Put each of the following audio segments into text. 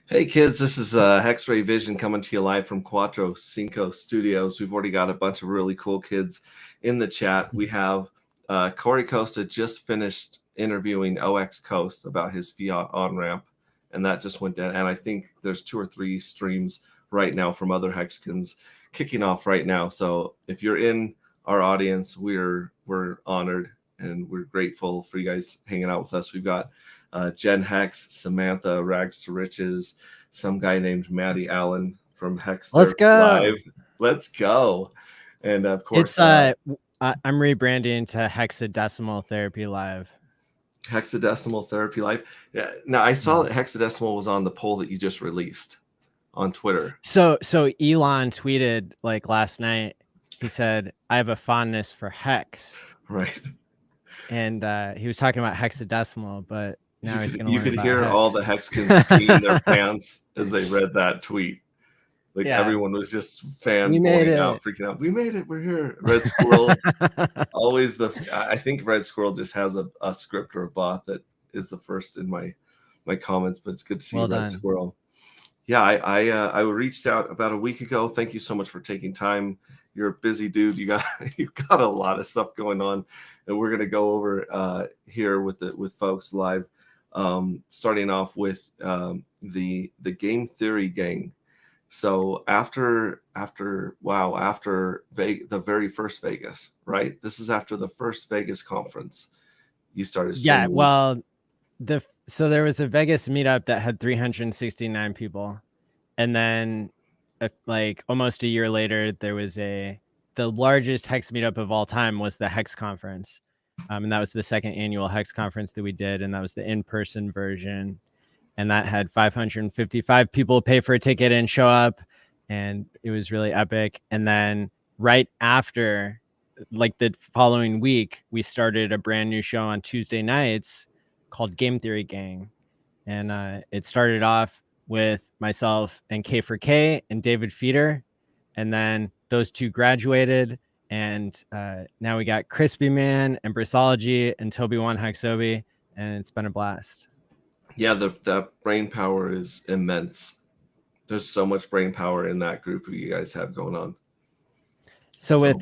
Hey kids, this is X-Ray Vision coming to you live from Cuatro Cinco Studios. We've already got a bunch of really cool kids in the chat. We have Corey Costa just finished interviewing OX Coast about his fiat on-ramp, and that just went down. And I think there's 2 or 3 streams right now from other Hexicans kicking off right now. So if you're in our audience, we're honored and we're grateful for you guys hanging out with us. We've got Jen Hex, Samantha, Rags to Riches, some guy named Maddie Allin from Hex Let's Therapy go. Live. Let's go. And of course, It's I'm rebranding to Hexadecimal Therapy Live. Hexadecimal Therapy Live. Yeah. Now I saw that Hexadecimal was on the poll that you just released on Twitter. So Elon tweeted like last night. He said, "I have a fondness for hex." Right. And he was talking about hexadecimal, but now he's going to You learn could about hear hex. all the Hexicans peeing their pants as they read that tweet. Like everyone was just fanboying out, freaking out. We made it. We're here. Red Squirrels. Always I think Red Squirrel just has a script or a bot that is the first in my comments, but it's good to see Well Red done. Squirrel. Yeah, I reached out about a week ago. Thank you so much for taking time. You're a busy dude. You've got a lot of stuff going on, and we're gonna go over here with folks live. Starting off with the game theory gang. So after the very first Vegas, right? This is after the first Vegas conference. You started streaming. Yeah, well, so there was a Vegas meetup that had 369 people, and then like almost a year later, there was the largest Hex meetup of all time was the Hex conference, and that was the second annual Hex conference that we did, and that was the in-person version. And that had 555 people pay for a ticket and show up, and it was really epic. And then right after, like the following week, we started a brand new show on Tuesday nights called Game Theory Gang. And it started off with myself and K4K and David Feeder. And then those two graduated. And now we got Crispy Man and Brissology and Toby One Hexobi. And it's been a blast. Yeah, that brain power is immense. There's so much brain power in that group you guys have going on. So with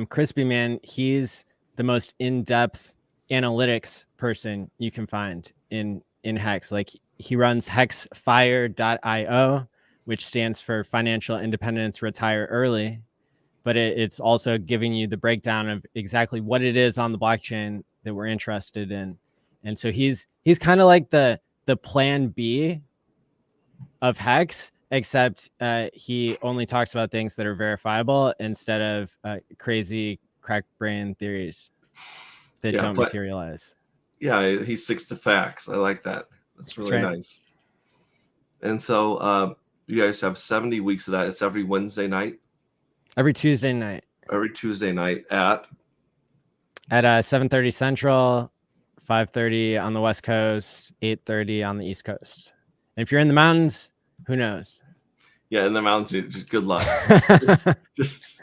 Crispy Man, he's the most in-depth analytics person you can find in Hex. Like he runs hexfire.io, which stands for Financial Independence Retire Early. But it's also giving you the breakdown of exactly what it is on the blockchain that we're interested in. And so he's kind of like the plan B of Hex, except he only talks about things that are verifiable instead of crazy crack brain theories that don't materialize. Yeah, he sticks to facts. I like that. That's really nice. And so you guys have 70 weeks of that. It's every Wednesday night? Every Tuesday night. Every Tuesday night at 7:30 Central, 5:30 on the West Coast, 8:30 on the East Coast. And if you're in the mountains, who knows? Yeah, in the mountains, just good luck. just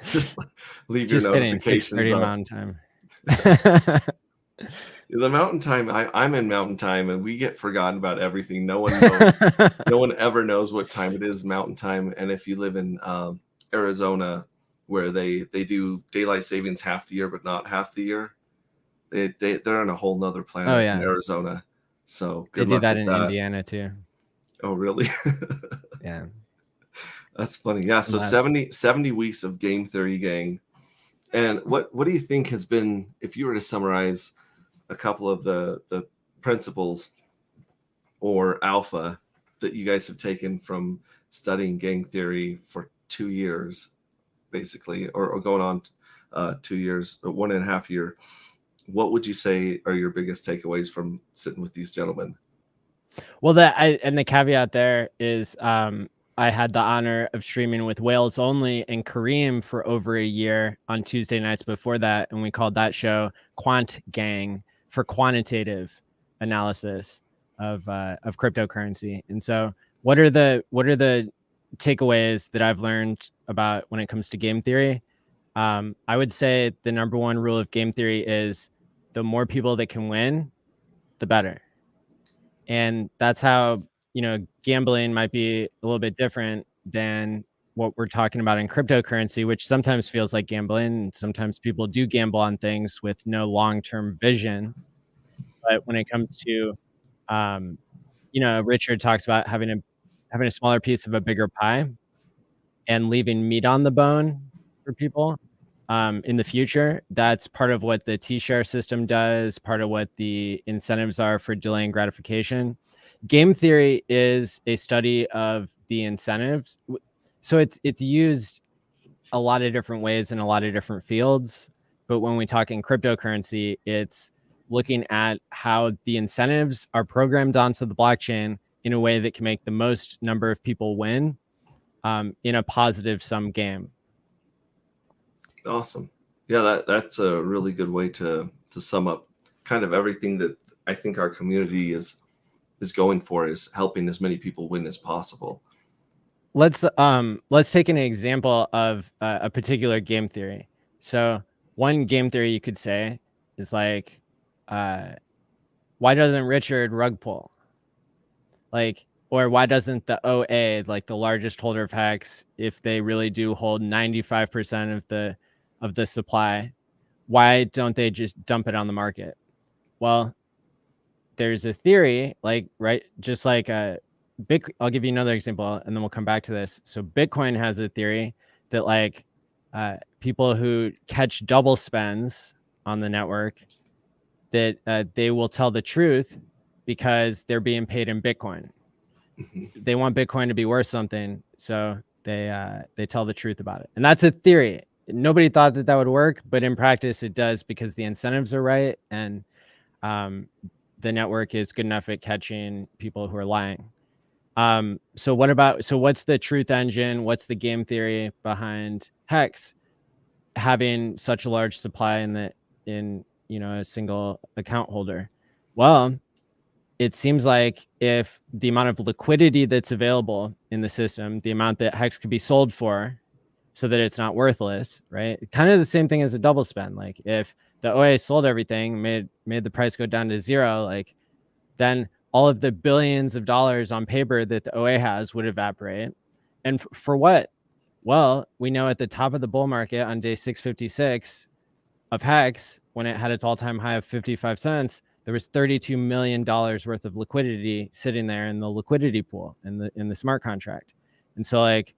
leave your notifications 6:30 Mountain Time. The Mountain Time, I'm in Mountain Time, and we get forgotten about everything. No one knows. No one ever knows what time it is Mountain Time. And if you live in Arizona, where they do daylight savings half the year, but not half the year, they're on a whole nother planet in Arizona. So good luck. They do that in Indiana too. Oh, really? Yeah. That's funny. Yeah. So 70 weeks of Game Theory Gang. And what do you think has been, if you were to summarize a couple of the principles or alpha that you guys have taken from studying gang theory for 2 years, basically, or going on 2 years, 1.5 years, what would you say are your biggest takeaways from sitting with these gentlemen? Well, the caveat there is I had the honor of streaming with Wales Only and Kareem for over a year on Tuesday nights before that, and we called that show Quant Gang for quantitative analysis of cryptocurrency. And so, what are the takeaways that I've learned about when it comes to game theory? I would say the number one rule of game theory is the more people that can win, the better. And that's how gambling might be a little bit different than what we're talking about in cryptocurrency, which sometimes feels like gambling, and sometimes people do gamble on things with no long-term vision. But when it comes to, Richard talks about having a smaller piece of a bigger pie and leaving meat on the bone for people in the future. That's part of what the T-share system does, part of what the incentives are for delaying gratification. Game theory is a study of the incentives. So it's used a lot of different ways in a lot of different fields. But when we talk in cryptocurrency, it's looking at how the incentives are programmed onto the blockchain in a way that can make the most number of people win in a positive sum game. Awesome. Yeah, that's a really good way to sum up kind of everything that I think our community is going for, is helping as many people win as possible. Let's take an example of a particular game theory. So one game theory you could say is like, why doesn't Richard rug pull? Like, or why doesn't the OA, like the largest holder of Hex, if they really do hold 95% of the supply, why don't they just dump it on the market? Well, there's a theory, like, right, just like I'll give you another example and then we'll come back to this. So Bitcoin has a theory that like people who catch double spends on the network, that they will tell the truth because they're being paid in Bitcoin. They want Bitcoin to be worth something, so they tell the truth about it. And that's a theory. Nobody thought that would work, but in practice it does, because the incentives are right and the network is good enough at catching people who are lying. So what's the truth engine? What's the game theory behind Hex having such a large supply in a single account holder? Well, it seems like if the amount of liquidity that's available in the system, the amount that Hex could be sold for so that it's not worthless, right? Kind of the same thing as a double spend. Like if the OA sold everything, made the price go down to zero, like then all of the billions of dollars on paper that the OA has would evaporate. And for what? Well, we know at the top of the bull market on day 656 of Hex, when it had its all-time high of 55 cents, there was $32 million worth of liquidity sitting there in the liquidity pool in the smart contract. And so like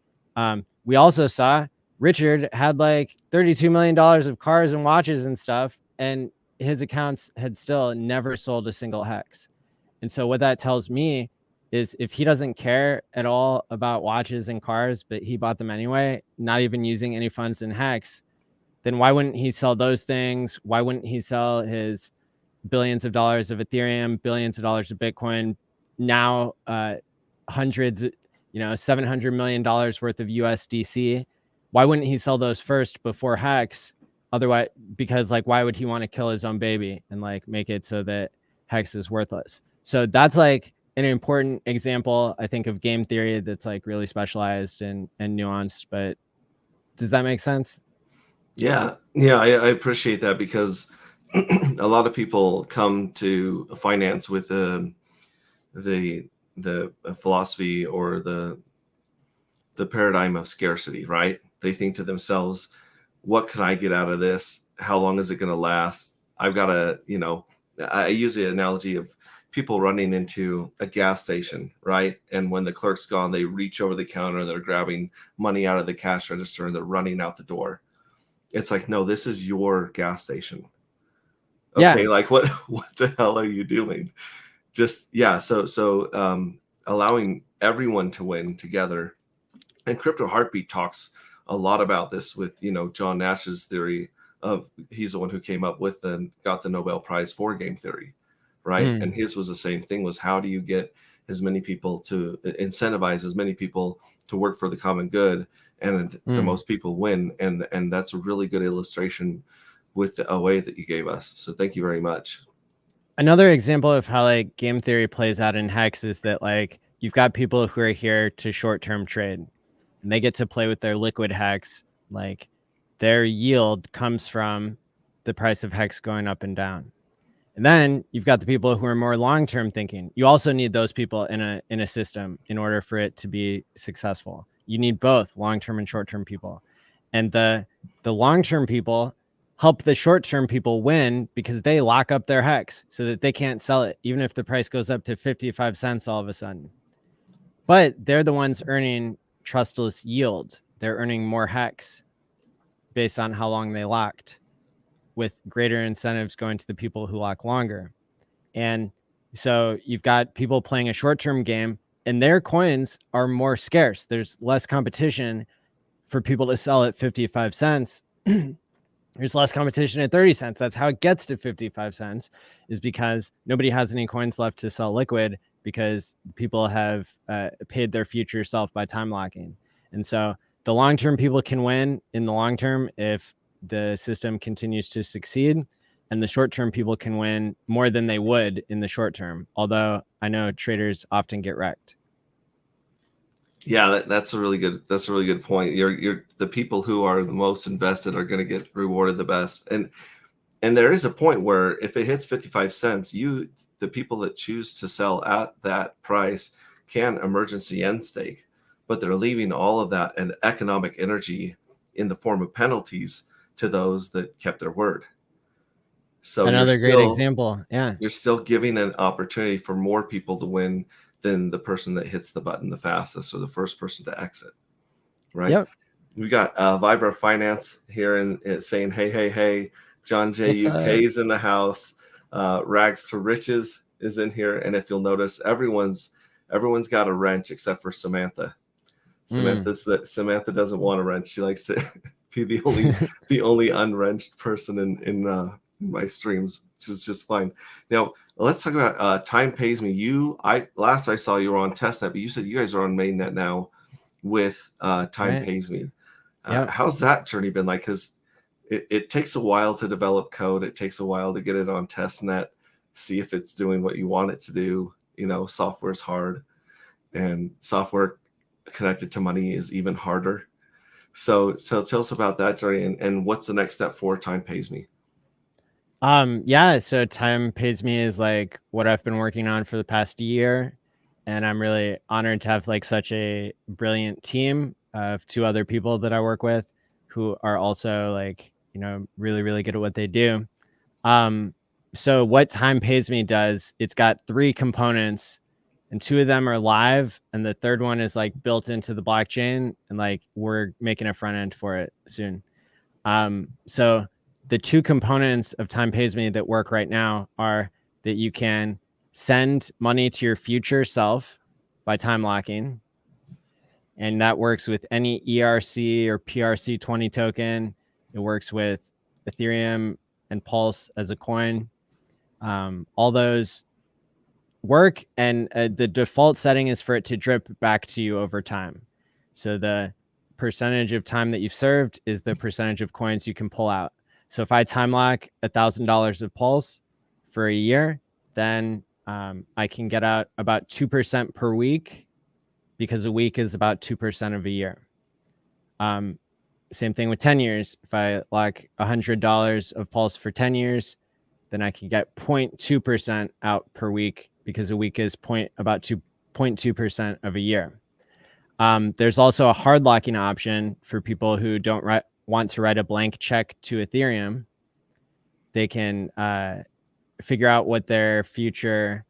we also saw Richard had like $32 million of cars and watches and stuff, and his accounts had still never sold a single Hex. And so what that tells me is if he doesn't care at all about watches and cars, but he bought them anyway, not even using any funds in Hex, then why wouldn't he sell those things? Why wouldn't he sell his billions of dollars of Ethereum, billions of dollars of Bitcoin, now hundreds, $700 million worth of USDC? Why wouldn't he sell those first before Hex? Otherwise, because like, why would he want to kill his own baby and like make it so that Hex is worthless? So that's like an important example, I think, of game theory that's like really specialized and nuanced. But does that make sense? Yeah, I appreciate that, because a lot of people come to finance with the philosophy or the paradigm of scarcity, right? They think to themselves, what can I get out of this? How long is it going to last? I've got to, I use the analogy of people running into a gas station, right? And when the clerk's gone, they reach over the counter, they're grabbing money out of the cash register, and they're running out the door. It's like, no, this is your gas station. Okay, like what the hell are you doing? Just so allowing everyone to win together. And Crypto Heartbeat talks a lot about this with, John Nash's theory of, he's the one who came up with and got the Nobel Prize for game theory, right? And his was the same thing, was how do you get as many people to incentivize as many people to work for the common good, and the most people win. And that's a really good illustration with the OA that you gave us. So thank you very much. Another example of how like game theory plays out in Hex is that like you've got people who are here to short-term trade, and they get to play with their liquid Hex. Like their yield comes from the price of Hex going up and down. And then you've got the people who are more long-term thinking. You also need those people in a system in order for it to be successful. You need both long-term and short-term people. And the long-term people help the short-term people win because they lock up their hex so that they can't sell it, even if the price goes up to 55 cents all of a sudden. But they're the ones earning trustless yield. They're earning more hex based on how long they locked, with greater incentives going to the people who lock longer. And so you've got people playing a short-term game, and their coins are more scarce. There's less competition for people to sell at 55 cents. There's less competition at 30 cents. That's how it gets to 55 cents, is because nobody has any coins left to sell liquid because people have paid their future self by time locking. And so the long-term people can win in the long term if the system continues to succeed, and the short-term people can win more than they would in the short term. Although I know traders often get wrecked. Yeah, that's a really good point. You're the people who are the most invested are going to get rewarded the best. And there is a point where if it hits 55 cents, the people that choose to sell at that price can emergency end stake, but they're leaving all of that and economic energy in the form of penalties to those that kept their word. So another great example. Yeah. You're still giving an opportunity for more people to win than the person that hits the button the fastest or the first person to exit. Right. Yep. We got Vibra Finance here and saying, hey, John J. UK is in the house. Rags to Riches is in here. And if you'll notice, everyone's got a wrench except for Samantha. Samantha doesn't want a wrench. She likes to be the only unwrenched person in my streams, which is just fine. Now let's talk about Time Pays Me. Last I saw you were on testnet, but you said you guys are on mainnet now with Time Pays Me. How's that journey been like? Because it takes a while to develop code. It takes a while to get it on testnet, see if it's doing what you want it to do. Software is hard, and software connected to money is even harder. So tell us about that journey and what's the next step for Time Pays Me. So Time Pays Me is like what I've been working on for the past year, and I'm really honored to have like such a brilliant team of 2 other people that I work with who are also like, really, really good at what they do. So what Time Pays Me does, it's got 3 components, and 2 of them are live, and the third one is like built into the blockchain, and like we're making a front end for it soon. So the 2 components of Time Pays Me that work right now are that you can send money to your future self by time locking. And that works with any ERC or PRC20 token. It works with Ethereum and Pulse as a coin. All those work, and the default setting is for it to drip back to you over time. So the percentage of time that you've served is the percentage of coins you can pull out. So if I time lock $1,000 of Pulse for a year, then I can get out about 2% per week, because a week is about 2% of a year. Same thing with 10 years. If I lock $100 of Pulse for 10 years, then I can get 0.2% out per week, because a week is about 2.2% of a year. There's also a hard locking option for people who don't want to write a blank check to Ethereum. They can figure out what their future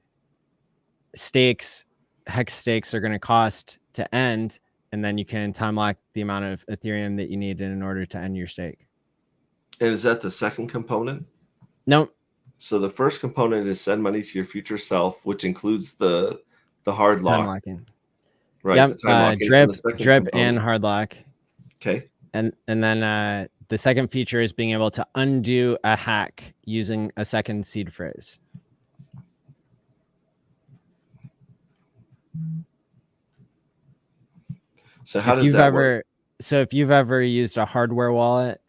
hex stakes are going to cost to end, and then you can time lock the amount of Ethereum that you need in order to end your stake. And is that the second component? No. So the first component is send money to your future self, which includes the hard lock. Time locking. Right. Yep. The time locking. Drip and hard lock. Okay. And then the second feature is being able to undo a hack using a second seed phrase. So how does that work? So if you've ever used a hardware wallet,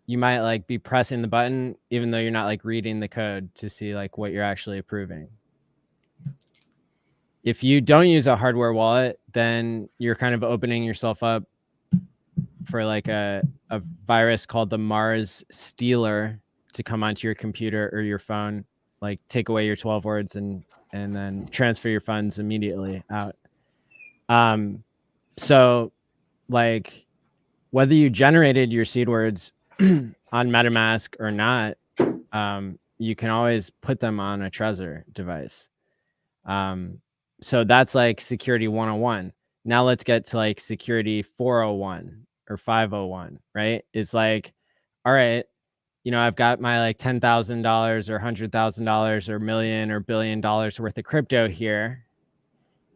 you might like be pressing the button even though you're not like reading the code to see like what you're actually approving. If you don't use a hardware wallet, then you're kind of opening yourself up for like a virus called the Mars Stealer to come onto your computer or your phone, like take away your 12 words and then transfer your funds immediately out. So like whether you generated your seed words on MetaMask or not, you can always put them on a Trezor device. So that's like security 101. Now let's get to like security 401 or 501, right? It's like, all right, you know, I've got my like $10,000 or $100,000 or million or $1 billion worth of crypto here.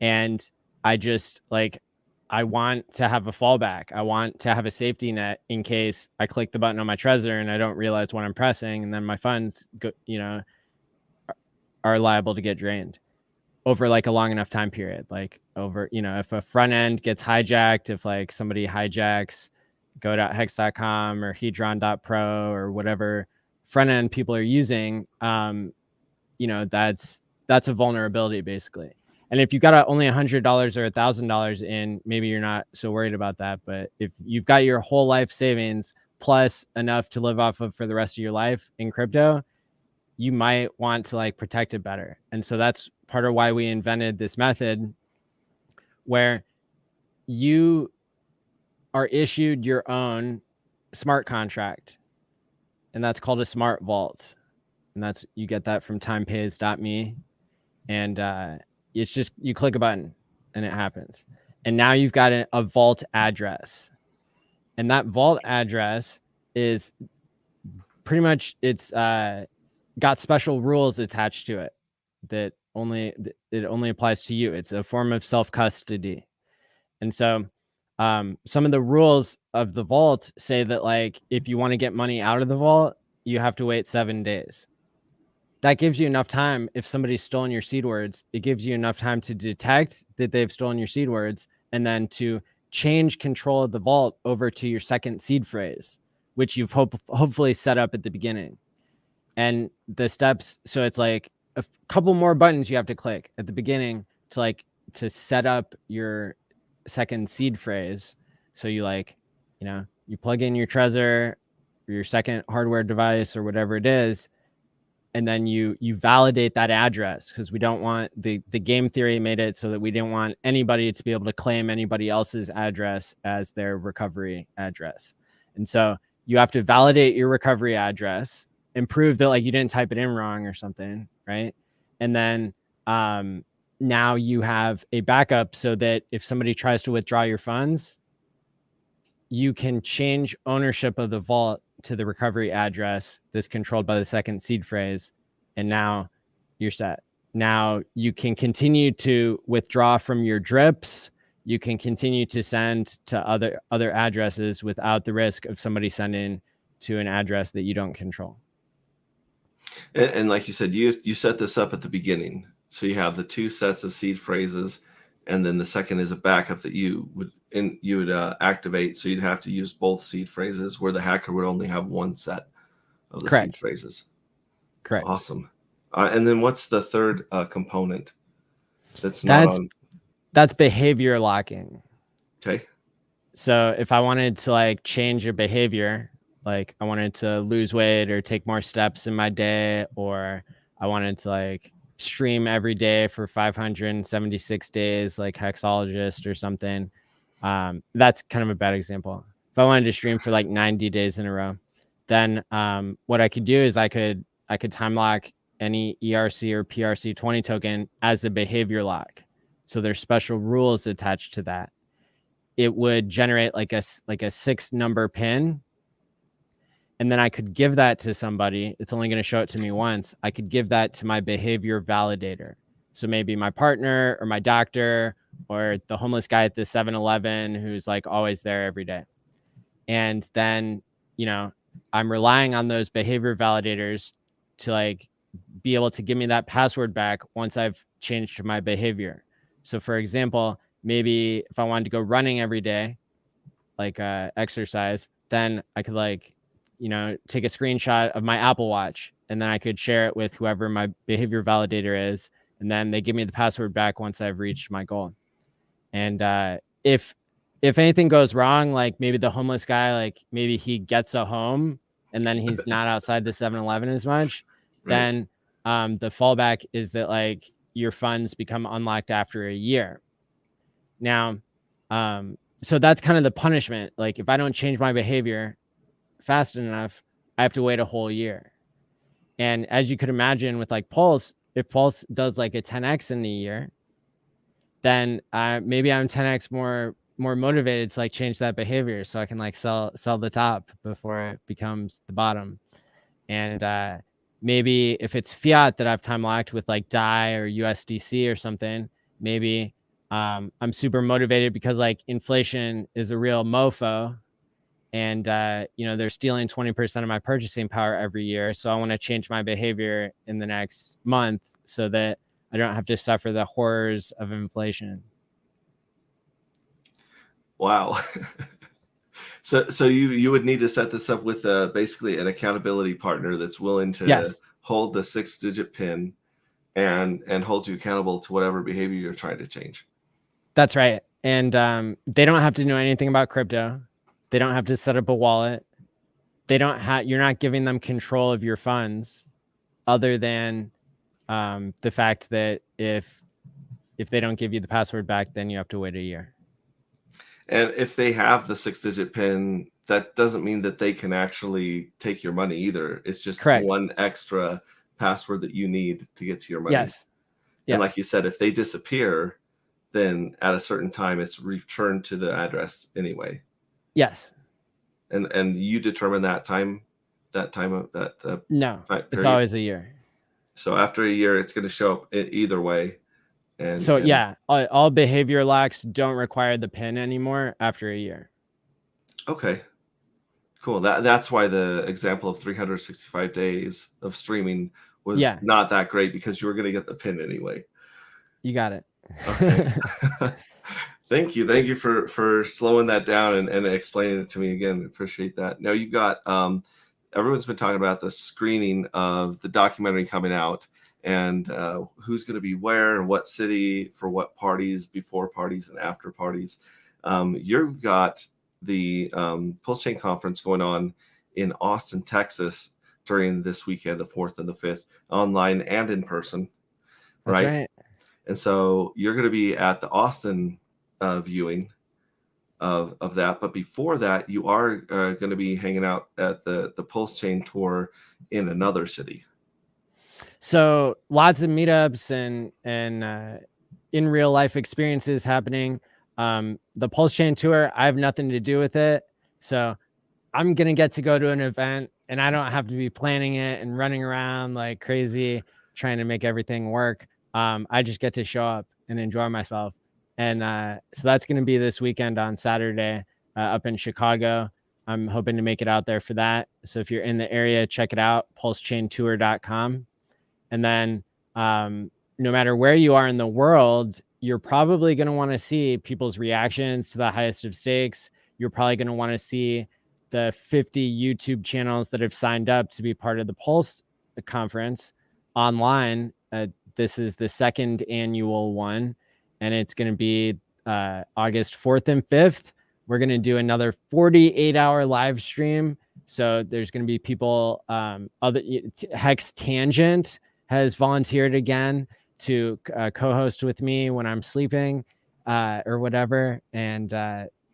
And I just like, I want to have a fallback. I want to have a safety net in case I click the button on my Trezor and I don't realize what I'm pressing. And then my funds go, you know, are liable to get drained over like a long enough time period. Like over, you know, if a front end gets hijacked, if like somebody hijacks go.hex.com or hedron.pro or whatever front end people are using, you know, that's a vulnerability basically. And if you've got only $100 or $1,000 in, maybe you're not so worried about that. But if you've got your whole life savings plus enough to live off of for the rest of your life in crypto, you might want to like protect it better. And so that's part of why we invented this method where you are issued your own smart contract. And that's called a smart vault. And that's, you get that from timepays.me. And it's just, you click a button and it happens. And now you've got a vault address. And that vault address is pretty much, it's got special rules attached to it that it only applies to you. It's a form of self-custody. And so some of the rules of the vault say that like, if you want to get money out of the vault, you have to wait 7 days. That gives you enough time. If somebody's stolen your seed words, it gives you enough time to detect that they've stolen your seed words and then to change control of the vault over to your second seed phrase, which you've hopefully set up at the beginning. And the steps, so it's like a couple more buttons you have to click at the beginning to set up your second seed phrase. So you like, you know, you plug in your Trezor or your second hardware device or whatever it is, and then you validate that address, because we don't want the game theory made it so that we didn't want anybody to be able to claim anybody else's address as their recovery address. And so you have to validate your recovery address and prove that like you didn't type it in wrong or something, right? And then now you have a backup so that if somebody tries to withdraw your funds, you can change ownership of the vault to the recovery address that's controlled by the second seed phrase. And now you're set. Now you can continue to withdraw from your drips. You can continue to send to other addresses without the risk of somebody sending to an address that you don't control. And like you said, you set this up at the beginning. So you have the 2 sets of seed phrases, and then the second is a backup that you would activate. So you'd have to use both seed phrases, where the hacker would only have 1 set of the seed phrases. Correct. Awesome. And then what's the third component? That's behavior locking. Okay. So if I wanted to like change a behavior, like I wanted to lose weight or take more steps in my day, or I wanted to like stream every day for 576 days, like Hexologist or something. That's kind of a bad example. If I wanted to stream for like 90 days in a row, then what I could do is I could time lock any ERC or PRC20 token as a behavior lock. So there's special rules attached to that. It would generate like a 6-number pin. And then I could give that to somebody. It's only going to show it to me once. I could give that to my behavior validator. So maybe my partner or my doctor or the homeless guy at the 7-Eleven who's like always there every day. And then, you know, I'm relying on those behavior validators to like be able to give me that password back once I've changed my behavior. So for example, maybe if I wanted to go running every day, like exercise, then I could like, you know, take a screenshot of my Apple Watch, and then I could share it with whoever my behavior validator is. And then they give me the password back once I've reached my goal. And if anything goes wrong, like maybe the homeless guy, like maybe he gets a home and then he's not outside the 7-Eleven as much, Right. then the fallback is that like your funds become unlocked after a year. Now, so that's kind of the punishment. Like if I don't change my behavior fast enough, I have to wait a whole year. And as you could imagine with like Pulse, if Pulse does like a 10x in a year, then maybe I'm 10x more motivated to like change that behavior so I can like sell the top before it becomes the bottom. And maybe if it's fiat that I've time locked with like DAI or USDC or something, maybe I'm super motivated because like inflation is a real mofo, and they're stealing 20% of my purchasing power every year. So I want to change my behavior in the next month so that I don't have to suffer the horrors of inflation. Wow. So you would need to set this up with basically an accountability partner that's willing to hold the 6-digit PIN and hold you accountable to whatever behavior you're trying to change. That's right. And they don't have to know anything about crypto. They don't have to set up a wallet. They don't have. You're not giving them control of your funds, other than the fact that if they don't give you the password back, then you have to wait a year. And if they have the 6-digit PIN, that doesn't mean that they can actually take your money either. It's just one extra password that you need to get to your money. Yes. And like you said, if they disappear, then at a certain time it's returned to the address anyway. Yes. And you determine that time of that. No, it's always a year. So after a year, it's going to show up either way. And so yeah, all behavior locks don't require the PIN anymore after a year. Okay, cool. That's why the example of 365 days of streaming was not that great, because you were going to get the PIN anyway. You got it. Okay. Thank you for slowing that down and explaining it to me again. Appreciate that. Now you've got everyone's been talking about the screening of the documentary coming out, and who's going to be where and what city for what parties, before parties and after parties. You've got the Pulsechain conference going on in Austin, Texas during this weekend, the 4th and the 5th, online and in person. That's right. And so you're going to be at the Austin viewing of that. But before that, you are going to be hanging out at the Pulsechain tour in another city. So lots of meetups and in real life experiences happening. The Pulsechain tour, I have nothing to do with it. So I'm going to get to go to an event and I don't have to be planning it and running around like crazy trying to make everything work. I just get to show up and enjoy myself. And so that's going to be this weekend on Saturday up in Chicago. I'm hoping to make it out there for that. So if you're in the area, check it out, pulsechaintour.com. And then no matter where you are in the world, you're probably going to want to see people's reactions to the highest of stakes. You're probably going to want to see the 50 YouTube channels that have signed up to be part of the Pulse conference online. This is the second annual one, and it's going to be August 4th and 5th. We're going to do another 48-hour live stream. So there's going to be people, Hex Tangent has volunteered again to co-host with me when I'm sleeping or whatever. And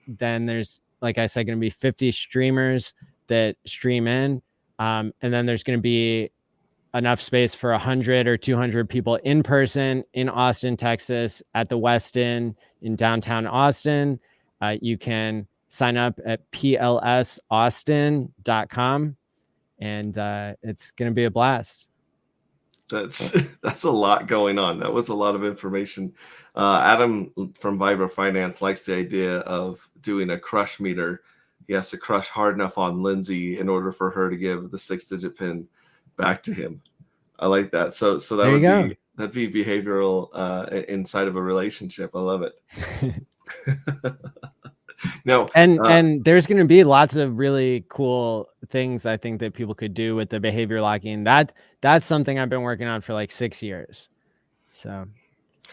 then there's, like I said, going to be 50 streamers that stream in. And then there's going to be enough space for 100 or 200 people in person in Austin, Texas, at the Westin in downtown Austin. You can sign up at plsaustin.com, and it's going to be a blast. That's a lot going on. That was a lot of information. Adam from Vibra Finance likes the idea of doing a crush meter. He has to crush hard enough on Lindsay in order for her to give the 6-digit PIN back to him. I like that. So that'd be behavioral inside of a relationship. I love it. No, and there's going to be lots of really cool things I think that people could do with the behavior locking. That's something I've been working on for like 6 years. So,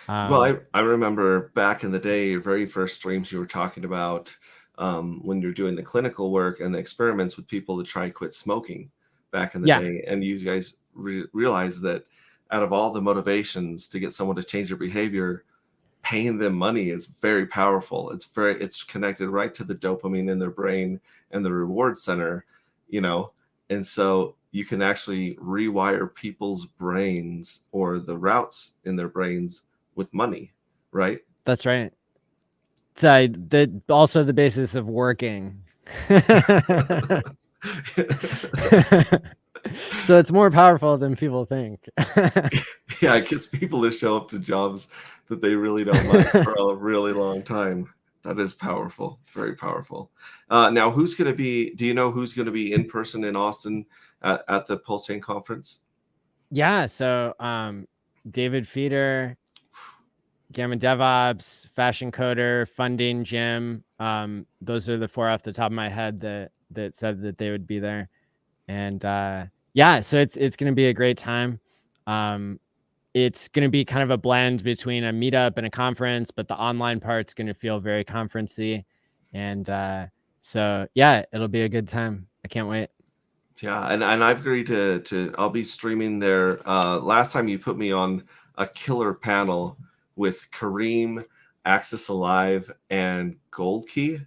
well, I remember back in the day, your very first streams, you were talking about when you're doing the clinical work and the experiments with people to try and quit smoking back in the day. And you guys realize that out of all the motivations to get someone to change their behavior, paying them money is very powerful. It's connected right to the dopamine in their brain and the reward center, and so you can actually rewire people's brains or the routes in their brains with money, right? That's right. So also the basis of working. So it's more powerful than people think. Yeah, it gets people to show up to jobs that they really don't like for a really long time. That is powerful, very powerful. Now, do you know who's going to be in person in Austin at the Pulsechain conference? Yeah, so David Feeder, Gamma DevOps, Fashion Coder, Funding, Jim. Those are the 4 off the top of my head that said that they would be there. And yeah, so it's going to be a great time. It's going to be kind of a blend between a meetup and a conference, but the online part's going to feel very conferencey. And so yeah, it'll be a good time. I can't wait. Yeah, and I've agreed to I'll be streaming there. Last time you put me on a killer panel with Kareem, Access Alive, and Gold Key.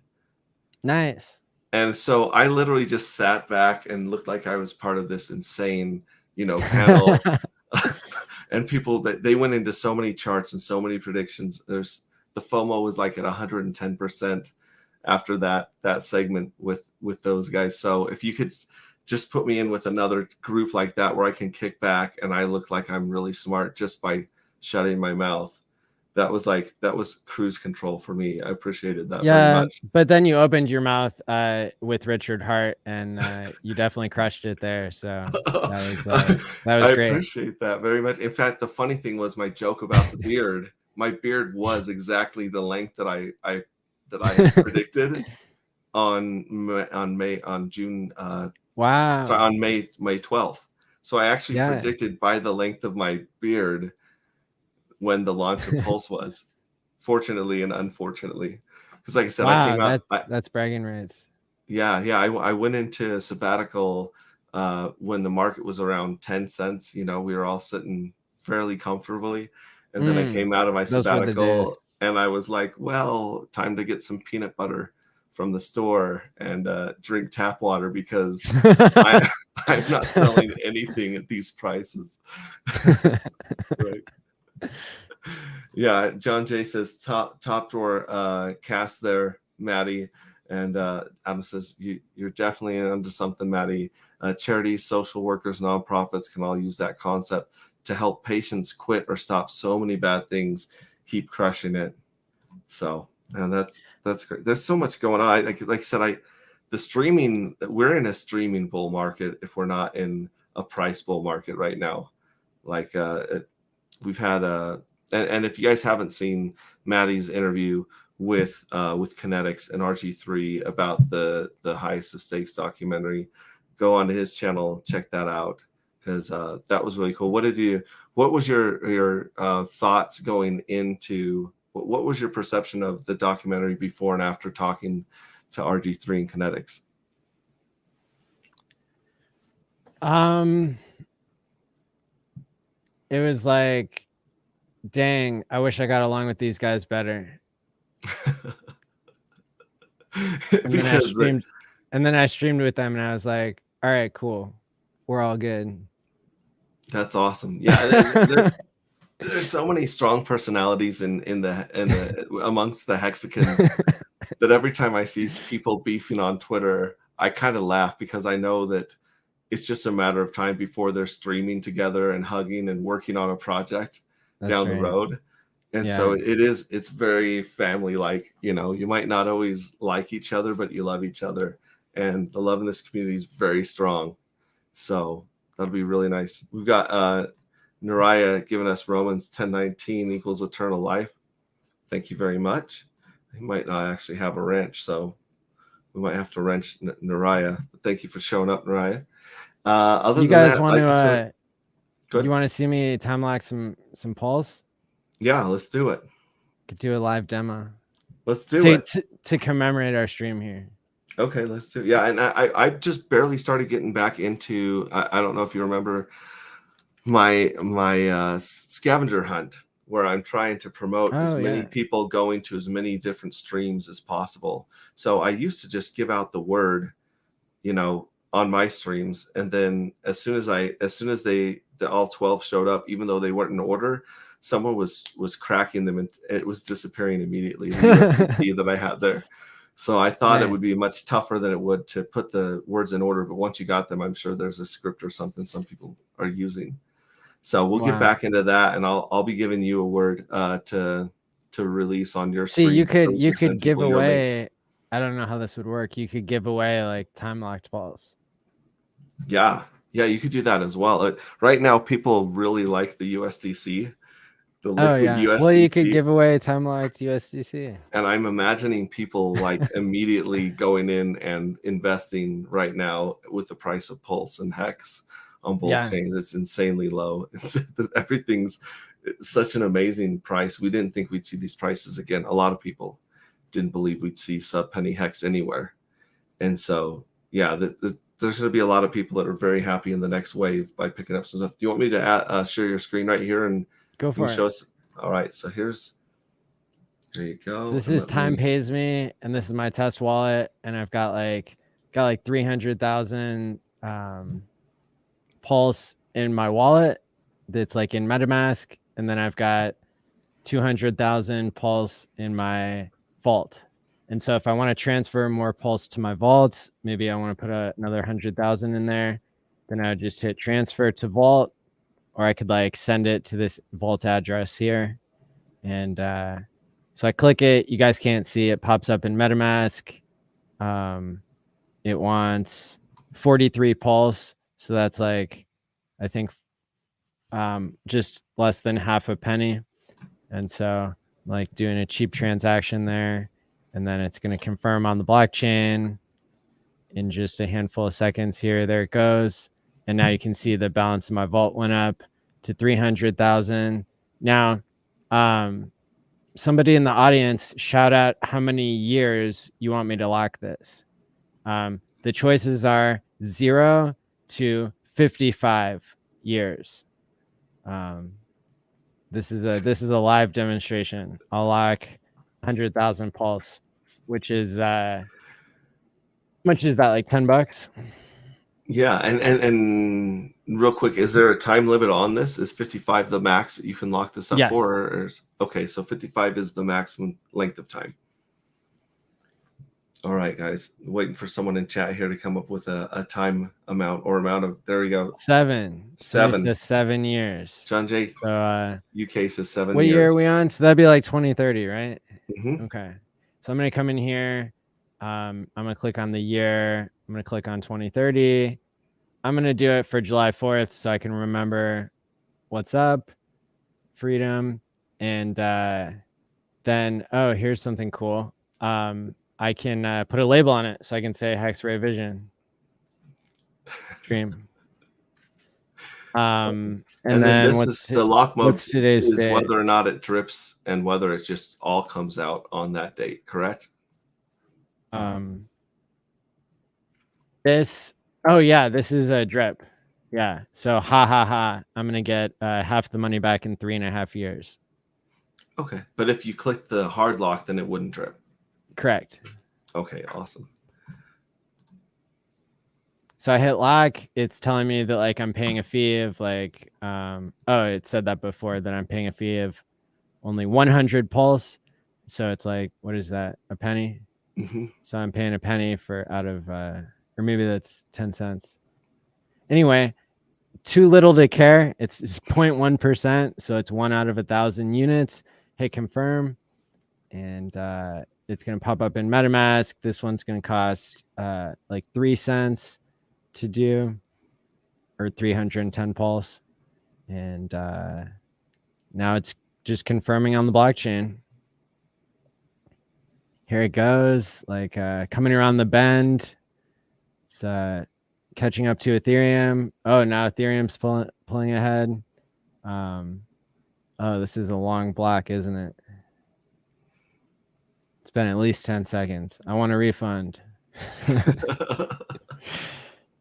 Nice. And so I literally just sat back and looked like I was part of this insane, panel. And people they went into so many charts and so many predictions. The FOMO was like at 110% after that segment with those guys. So if you could just put me in with another group like that where I can kick back and I look like I'm really smart just by shutting my mouth, that was cruise control for me. I appreciated that very much. But then you opened your mouth with Richard Hart and you definitely crushed it there. So that was great. I appreciate that very much. In fact, the funny thing was my joke about the beard. My beard was exactly the length that I predicted on June. Wow. Sorry, on May 12th. So I actually predicted by the length of my beard when the launch of Pulse was, fortunately and unfortunately, because like I said, I came out. That's bragging rights. Yeah. I went into a sabbatical when the market was around 10 cents. We were all sitting fairly comfortably, and then I came out of my sabbatical and I was like, well, time to get some peanut butter from the store and drink tap water because I'm not selling anything at these prices. Right. Yeah, John J says top drawer cast there, Maddie, and Adam says you're definitely onto something, Maddie. Charities, social workers, nonprofits can all use that concept to help patients quit or stop so many bad things. Keep crushing it. So, and that's great. There's so much going on. Like I said, we're in a streaming bull market if we're not in a price bull market right now. Like we've had and if you guys haven't seen Maddie's interview with Kinetics and RG3 about the Highest of Stakes documentary, go onto his channel, check that out, because that was really cool. What was your thoughts going into, what was your perception of the documentary before and after talking to RG3 and Kinetics? It was like, dang, I wish I got along with these guys better. And then I streamed with them and I was like, all right, cool. We're all good. That's awesome. Yeah. There's so many strong personalities in the amongst the Hexicans that every time I see people beefing on Twitter, I kind of laugh because I know that it's just a matter of time before they're streaming together and hugging and working on a project down the road. And so it's very family-like. You might not always like each other, but you love each other. And the love in this community is very strong. So that'll be really nice. We've got Nariah giving us Romans 10:19 equals eternal life. Thank you very much. He might not actually have a wrench, so we might have to wrench Nariah. Thank you for showing up, Nariah. Other you than guys that, want like you want to see me time lapse some Pulse? Yeah, let's do it. Could do a live demo. Let's do it. To commemorate our stream here. Okay, let's do it. Yeah, and I've just barely started getting back into. I don't know if you remember my scavenger hunt, where I'm trying to promote as many people going to as many different streams as possible. So I used to just give out the word, on my streams, and then as soon as the all 12 showed up, even though they weren't in order, someone was cracking them and it was disappearing immediately, the USDC that I had there. So I thought it would be much tougher than it would to put the words in order, but once you got them, I'm sure there's a script or something some people are using. So we'll get back into that, and I'll be giving you a word to release on your stream. You could give away. I don't know how this would work. You could give away like time locked balls. Yeah, you could do that as well. Right now, people really like the USDC, the liquid USDC. Well, you could give away time locked USDC. And I'm imagining people like immediately going in and investing right now with the price of Pulse and Hex on both chains. It's insanely low. Everything's such an amazing price. We didn't think we'd see these prices again. A lot of people didn't believe we'd see sub penny Hex anywhere. And so, yeah, there's going to be a lot of people that are very happy in the next wave by picking up some stuff. Do you want me to share your screen right here and go for it? Show us? All right. So here you go. So this is Time Pays Me, and this is my test wallet, and I've got like 300,000 Pulse in my wallet that's like in MetaMask, and then I've got 200,000 Pulse in my vault. And so if I want to transfer more Pulse to my vault, maybe I want to put another 100,000 in there, then I would just hit transfer to vault, or I could like send it to this vault address here. And so I click it. You guys can't see it. Pops up in MetaMask. It wants 43 Pulse. So that's like, I think just less than half a penny. And so like doing a cheap transaction there. And then it's going to confirm on the blockchain in just a handful of seconds here. There it goes. And now you can see the balance of my vault went up to 300,000. Now, somebody in the audience, shout out how many years you want me to lock this. The choices are 0 to 55 years. This is a live demonstration. I'll lock 100,000 Pulse, which is how much is that, like $10? Yeah, and real quick, is there a time limit on this? Is 55 the max that you can lock this up for? Or okay, so 55 is the maximum length of time. All right, guys, waiting for someone in chat here to come up with a time amount or amount of. There we go. 7. 7 years. John J. So UK says 7 what years. What year are we on? So that'd be like 2030, right? Mm-hmm. Okay. So I'm gonna come in here. I'm gonna click on the year. I'm gonna click on 2030. I'm gonna do it for July 4th so I can remember what's up. Freedom. And then here's something cool. I can put a label on it, so I can say Hexray Vision stream. And then this is the lock mode is date? Whether or not it drips and whether it just all comes out on that date, correct? This is a drip. Yeah. So I'm gonna get half the money back in 3.5 years. Okay, but if you click the hard lock, then it wouldn't drip. Correct. Okay, awesome. So I hit lock. It's telling me that like I'm paying a fee of like it said that before, that I'm paying a fee of only 100 Pulse. So it's like, what is that? A penny? Mm-hmm. So I'm paying a penny for out of or maybe that's 10 cents. Anyway, too little to care. It's 0.1%, so it's 1 out of 1,000 units. Hit confirm, and it's going to pop up in MetaMask. This one's going to cost like 3 cents to do, or 310 Pulse. And now it's just confirming on the blockchain. Here it goes, like coming around the bend. It's catching up to Ethereum. Oh, now Ethereum's pulling ahead. This is a long block, isn't it? It's been at least 10 seconds. I want a refund.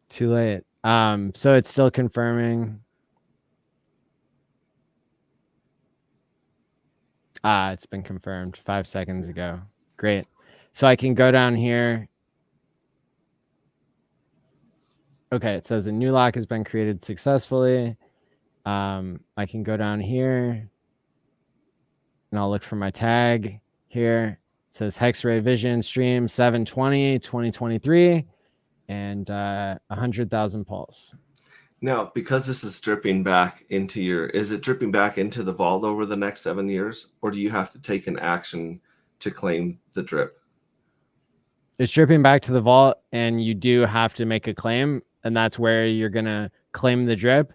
Too late. So it's still confirming. It's been confirmed 5 seconds ago. Great. So I can go down here. Okay, it says a new lock has been created successfully. I can go down here and I'll look for my tag here. It says Hexray Vision stream 7/20/2023 and 100,000 pulse. Now, because this is dripping back into is it dripping back into the vault over the next 7 years, or do you have to take an action to claim the drip? It's dripping back to the vault, and you do have to make a claim, and that's where you're going to claim the drip,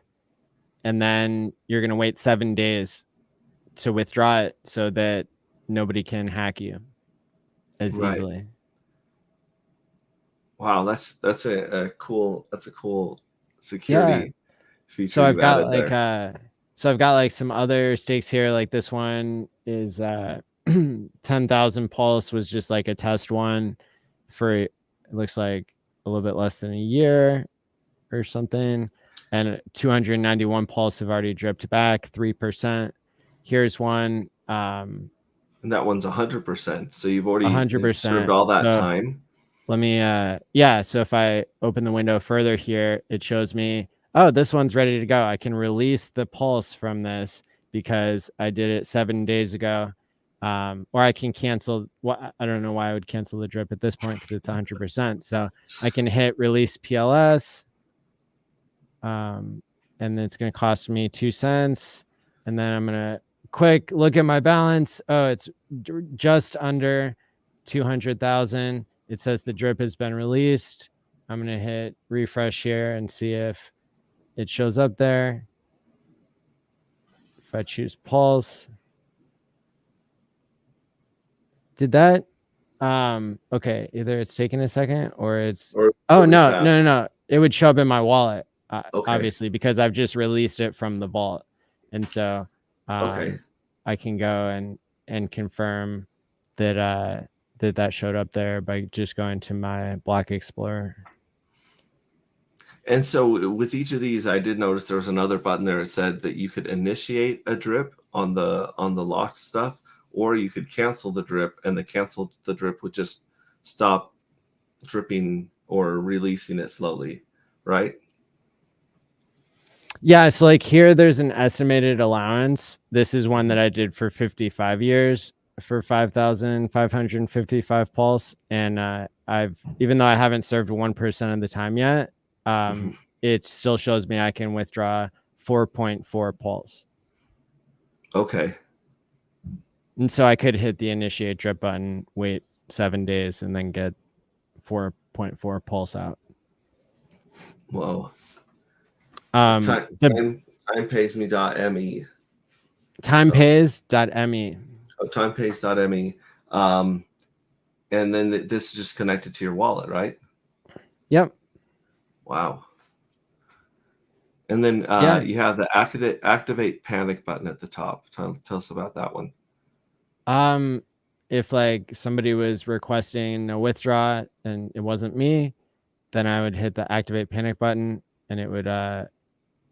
and then you're going to wait 7 days to withdraw it so that nobody can hack you as easily. Wow, that's a cool security feature. So I've got like some other stakes here. Like this one is 10,000 pulse was just like a test one for, it looks like a little bit less than a year or something. And 291 pulse have already dripped back 3%. Here's one. And that one's 100%. So you've already 100% served all that time. Let me, so if I open the window further here, it shows me, oh, this one's ready to go. I can release the pulse from this because I did it 7 days ago. Or I can cancel. I don't know why I would cancel the drip at this point because it's 100%. So I can hit release PLS. And it's going to cost me 2 cents. And then I'm going to quick look at my balance. Oh, it's just under 200,000. It says the drip has been released. I'm going to hit refresh here and see if it shows up there. If I choose pulse. Did that? Okay, either it's taking a second or it's... No. It would show up in my wallet, obviously, because I've just released it from the vault. And so I can go and confirm that that showed up there by just going to my block explorer. And so with each of these, I did notice there was another button there that said that you could initiate a drip on the locked stuff, or you could cancel the drip, and the drip would just stop dripping or releasing it slowly, right? Yeah, so like here, there's an estimated allowance. This is one that I did for 55 years for 5,555 pulse. And even though I haven't served 1% of the time yet, it still shows me I can withdraw 4.4 pulse. Okay. And so I could hit the initiate drip button, wait 7 days, and then get 4.4 pulse out. Whoa. Timepaysme.me. Timepays.me. Oh, timepays.me. And then this is just connected to your wallet, right? Yep. Wow. And then you have the activate panic button at the top. Tell us about that one. If like somebody was requesting a withdraw and it wasn't me, then I would hit the activate panic button, and it would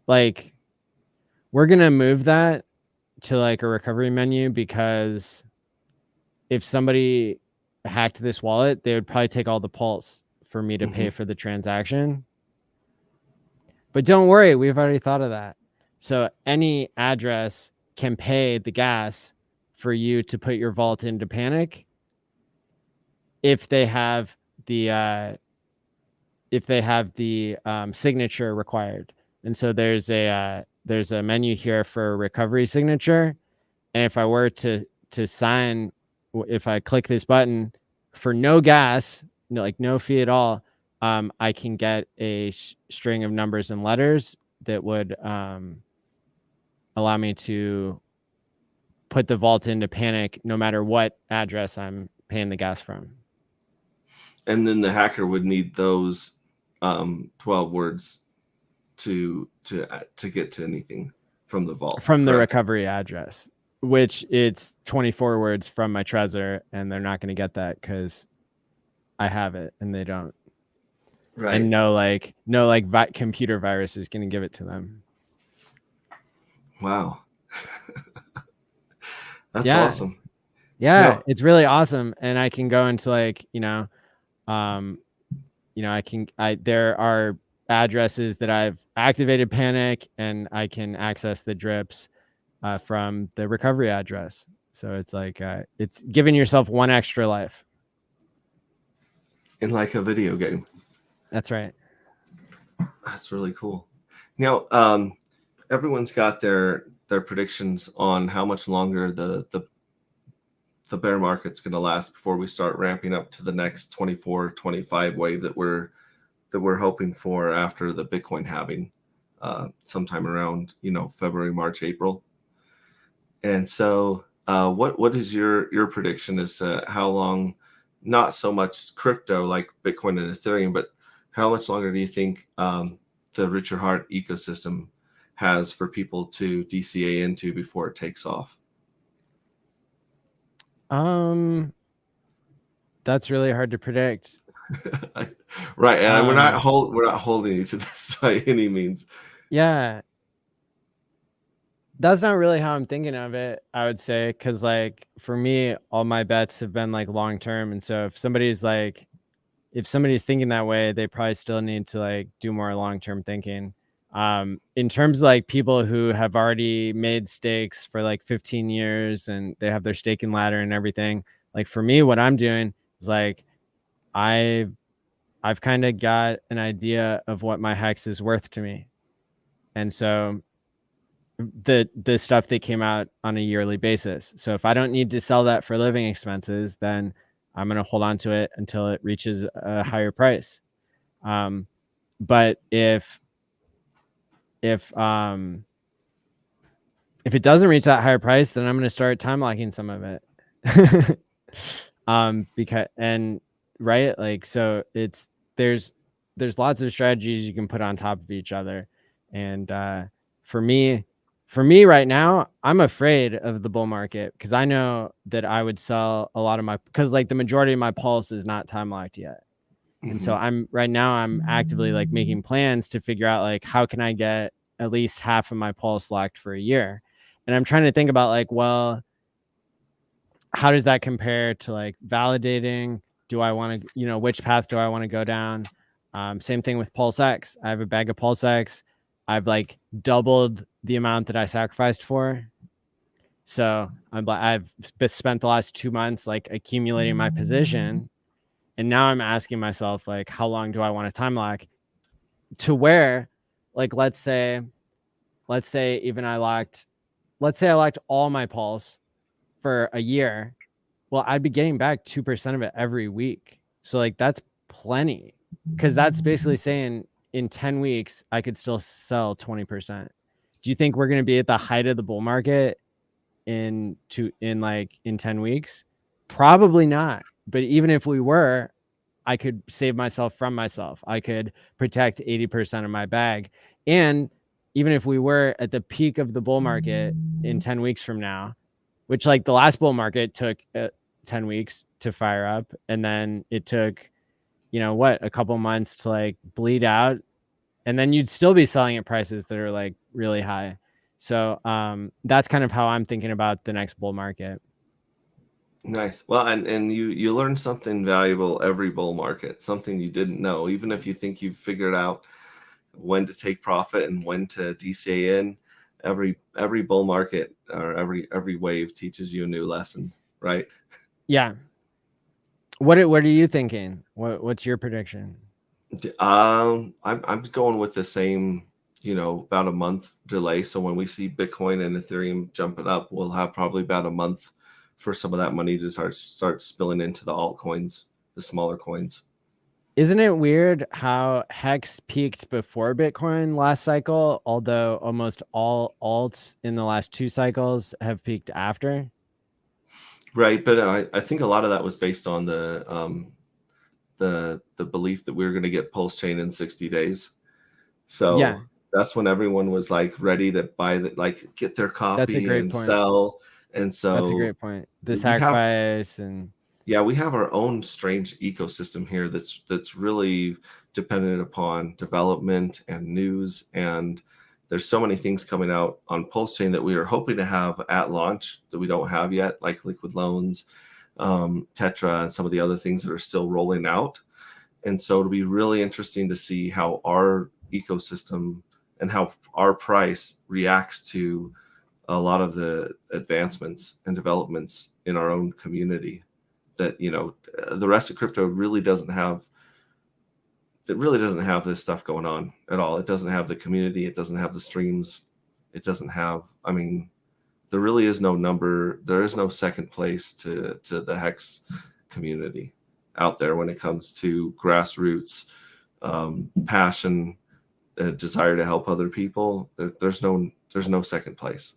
like, we're gonna move that to like a recovery menu, because if somebody hacked this wallet, they would probably take all the pulse for me to pay for the transaction. But don't worry, we've already thought of that. So any address can pay the gas for you to put your vault into panic if they have the signature required. And so there's a menu here for recovery signature, and if I were to sign, if I click this button for no gas, no fee at all, I can get a string of numbers and letters that would allow me to put the vault into panic no matter what address I'm paying the gas from. And then the hacker would need those 12 words to get to anything from the vault, from the recovery address. which it's 24 words from my Trezor, and they're not going to get that because I have it and they don't. Right. And no computer virus is going to give it to them. Wow. That's awesome. Yeah, it's really awesome. And I can go into like, there are addresses that I've activated Panic, and I can access the drips from the recovery address. So it's like, it's giving yourself one extra life. In like a video game. That's right. That's really cool. Now, everyone's got their predictions on how much longer the bear market's going to last before we start ramping up to the next 24, 25 wave that we're hoping for after the Bitcoin halving, sometime around February, March, April. And so, what is your prediction as to how long? Not so much crypto like Bitcoin and Ethereum, but how much longer do you think the Richard Heart ecosystem has for people to DCA into before it takes off? That's really hard to predict. Right, and we're not holding you to this by any means. Yeah, that's not really how I'm thinking of it, I would say, because like for me, all my bets have been like long term, and so if somebody's thinking that way, they probably still need to like do more long term thinking. In terms of like people who have already made stakes for like 15 years and they have their staking ladder and everything, like for me, what I'm doing is like I've kind of got an idea of what my hex is worth to me, and so the stuff that came out on a yearly basis. So if I don't need to sell that for living expenses, then I'm going to hold on to it until it reaches a higher price. But if it doesn't reach that higher price, then I'm going to start time locking some of it. Right, like, so there's lots of strategies you can put on top of each other, and for me right now, I'm afraid of the bull market because I know that I would sell a lot of because like the majority of my pulse is not time locked yet. And so I'm actively like making plans to figure out like how can I get at least half of my pulse locked for a year. And I'm trying to think about like, well, how does that compare to like validating? Do I want to, which path do I want to go down? Same thing with Pulse X. I have a bag of Pulse X. I've like doubled the amount that I sacrificed for. So I've spent the last 2 months like accumulating my position. And now I'm asking myself, like, how long do I want to time lock to where, like, let's say I locked all my pulse for a year. Well, I'd be getting back 2% of it every week. So like, that's plenty, because that's basically saying in 10 weeks, I could still sell 20%. Do you think we're going to be at the height of the bull market in 10 weeks? Probably not. But even if we were, I could save myself from myself. I could protect 80% of my bag. And even if we were at the peak of the bull market in 10 weeks from now, which like the last bull market took 10 weeks to fire up, and then it took, a couple months to like bleed out, and then you'd still be selling at prices that are like really high. So that's kind of how I'm thinking about the next bull market. Nice. Well, and you learn something valuable every bull market, something you didn't know. Even if you think you've figured out when to take profit and when to DCA in, every bull market or every wave teaches you a new lesson, right? Yeah. What are you thinking? What's your prediction? I'm going with the same, about a month delay. So when we see Bitcoin and Ethereum jumping up, we'll have probably about a month for some of that money to start spilling into the altcoins, the smaller coins. Isn't it weird how Hex peaked before Bitcoin last cycle, although almost all alts in the last 2 cycles have peaked after? Right, but I think a lot of that was based on the belief that we were going to get Pulsechain in 60 days. So that's when everyone was like ready to buy get their copy and sell. And so that's a great point. The we have sacrifice and we have our own strange ecosystem here that's really dependent upon development and news, and there's so many things coming out on Pulsechain that we are hoping to have at launch that we don't have yet, like liquid loans, Tetra, and some of the other things that are still rolling out. And so it'll be really interesting to see how our ecosystem and how our price reacts to a lot of the advancements and developments in our own community that, you know, the rest of crypto really doesn't have. It really doesn't have this stuff going on at all. It doesn't have the community. It doesn't have the streams. It doesn't have, I mean, there really is no number. There is no second place to the Hex community out there when it comes to grassroots passion, desire to help other people. There's no second place,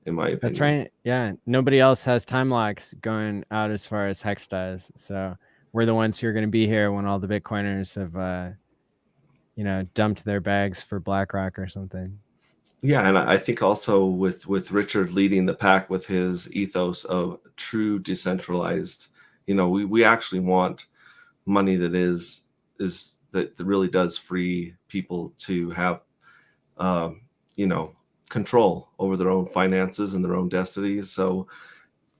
in my opinion. That's right. Yeah, nobody else has time locks going out as far as Hex does. So we're the ones who are going to be here when all the Bitcoiners have, you know, dumped their bags for BlackRock or something. Yeah, and I think also with Richard leading the pack with his ethos of true decentralized, you know, we actually want money that is that really does free people to have, you know, control over their own finances and their own destinies. So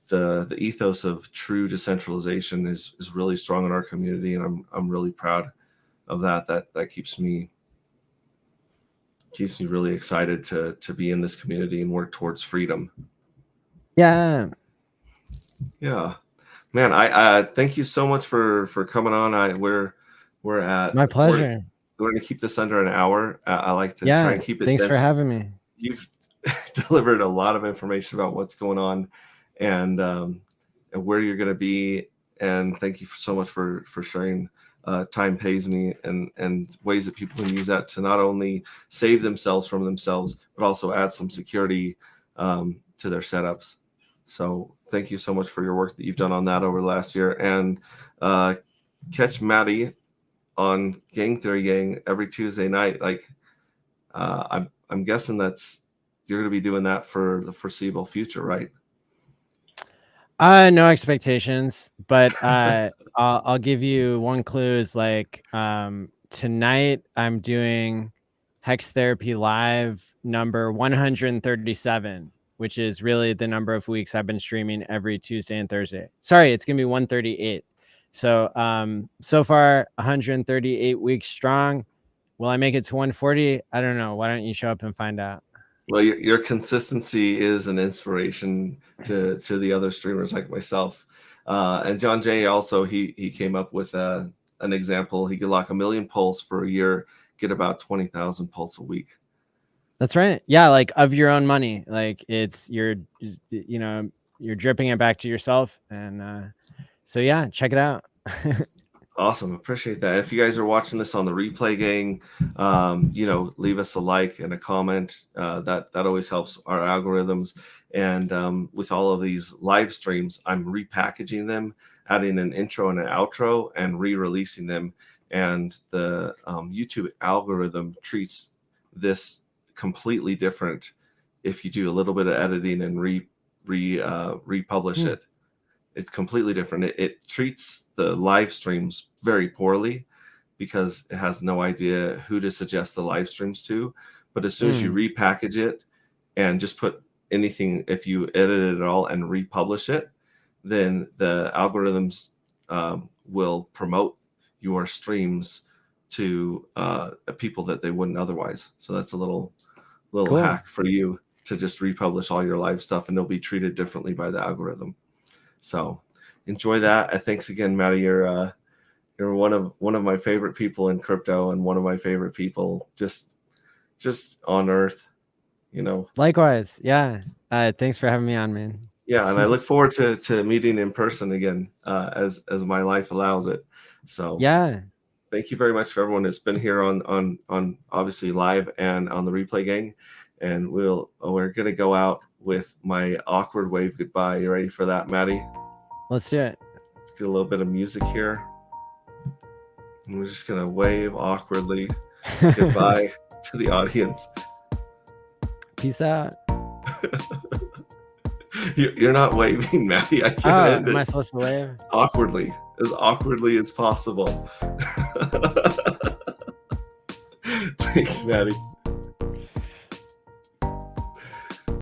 the ethos of true decentralization is really strong in our community, and I'm really proud of that. That keeps me really excited to be in this community and work towards freedom. Yeah. Man, I thank you so much for coming on. We're at my pleasure. We're going to keep this under an hour. I like to try and keep it. Thanks for having me. You've delivered a lot of information about what's going on and where you're going to be. And thank you so much for sharing Time Pays Me and ways that people can use that to not only save themselves from themselves, but also add some security to their setups. So thank you so much for your work that you've done on that over the last year. And catch Maddie on Gang Theory Gang every Tuesday night. Like I'm guessing you're going to be doing that for the foreseeable future, right? No expectations, but I'll give you one clue. Is like tonight I'm doing Hex Therapy Live number 137, which is really the number of weeks I've been streaming every Tuesday and Thursday. Sorry, it's gonna be 138. So so far 138 weeks strong. Will I make it to 140? I don't know. Why don't you show up and find out? Well, your consistency is an inspiration to the other streamers like myself. And John Jay also, he came up with an example. He could lock 1 million pulse for a year, get about 20,000 pulse a week. That's right. Yeah, like of your own money. Like it's you're dripping it back to yourself. And so yeah, check it out. Awesome. Appreciate that. If you guys are watching this on the replay, gang, you know, leave us a like and a comment. That always helps our algorithms. And with all of these live streams, I'm repackaging them, adding an intro and an outro, and re-releasing them. And the YouTube algorithm treats this completely different if you do a little bit of editing and republish it. It's completely different. It treats the live streams very poorly because it has no idea who to suggest the live streams to. But as soon as you repackage it and just put anything, if you edit it at all and republish it, then the algorithms will promote your streams to people that they wouldn't otherwise. So that's a little cool hack for you to just republish all your live stuff, and they'll be treated differently by the algorithm. So enjoy that. Thanks again, Maddie. You're one of my favorite people in crypto, and one of my favorite people just on earth, you know. Likewise. Yeah. Thanks for having me on, man. Yeah, and I look forward to meeting in person again as my life allows it. So yeah. Thank you very much for everyone that's been here on obviously live and on the replay, gang. And we're gonna go out with my awkward wave goodbye. You ready for that, Maddie? Let's do it. Let's get a little bit of music here. And we're just gonna wave awkwardly goodbye to the audience. Peace out. You're not waving, Maddie. I can't Oh, end am I it supposed to wave? awkwardly as possible. Thanks, Maddie.